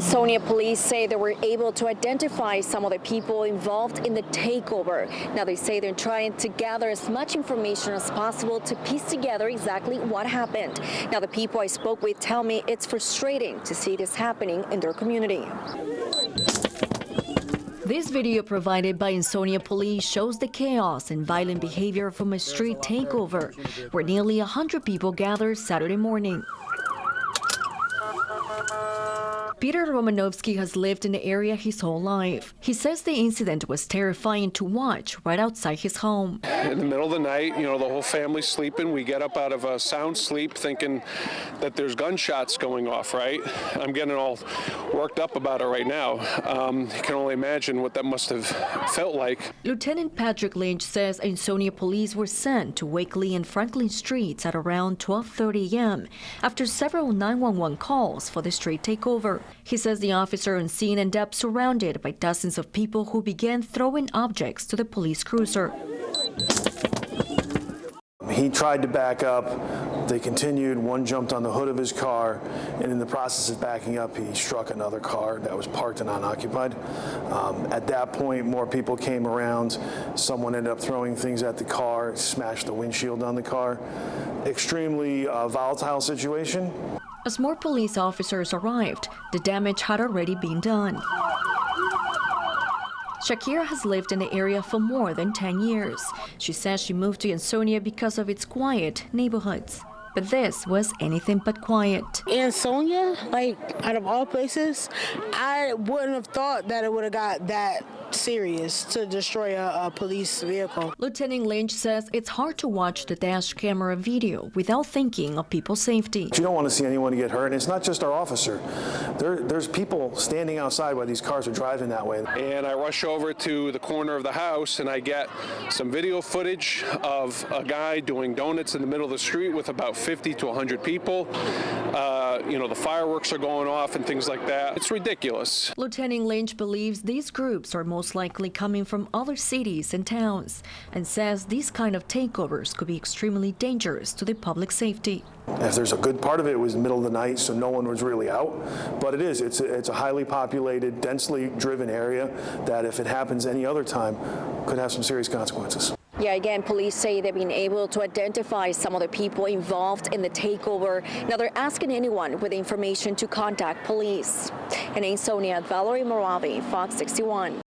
Ansonia police say they were able to identify some of the people involved in the takeover. Now they say they're trying to gather as much information as possible to piece together exactly what happened. Now the people I spoke with tell me it's frustrating to see this happening in their community. This video provided by Ansonia police shows the chaos and violent behavior from a street takeover where nearly 100 people gathered Saturday morning. Peter Romanovsky has lived in the area his whole life. He says the incident was terrifying to watch right outside his home. In the middle of the night, the whole family's sleeping. We get up out of a sound sleep thinking that there's gunshots going off, right? I'm getting all worked up about it right now. You can only imagine what that must have felt like. Lieutenant Patrick Lynch says Ansonia police were sent to Wakely and Franklin streets at around 12:30 a.m. after several 911 calls for the street takeover. He says the officer on scene ended up surrounded by dozens of people who began throwing objects to the police cruiser. He tried to back up. They continued. One jumped on the hood of his car, and in the process of backing up, he struck another car that was parked and unoccupied. At that point, more people came around. Someone ended up throwing things at the car, smashed the windshield on the car. Extremely volatile situation. As more police officers arrived, the damage had already been done. Shakira has lived in the area for more than 10 years. She says she moved to Ansonia because of its quiet neighborhoods. But this was anything but quiet. Ansonia, out of all places, I wouldn't have thought that it would have got that serious to destroy a police vehicle. Lieutenant Lynch says it's hard to watch the dash camera video without thinking of people's safety. You don't want to see anyone get hurt, and it's not just our officer. There's people standing outside while these cars are driving that way. And I rush over to the corner of the house, and I get some video footage of a guy doing donuts in the middle of the street with about 50 to 100 people. The fireworks are going off and things like that. It's ridiculous. Lieutenant Lynch believes these groups are most likely coming from other cities and towns and says these kind of takeovers could be extremely dangerous to the public safety. If there's a good part of it, it was the middle of the night, so no one was really out. But it's a highly populated, densely driven area that if it happens any other time, could have some serious consequences. Yeah, again, police say they've been able to identify some of the people involved in the takeover. Now they're asking anyone with information to contact police. In Ansonia, Valerie Moravi, Fox 61.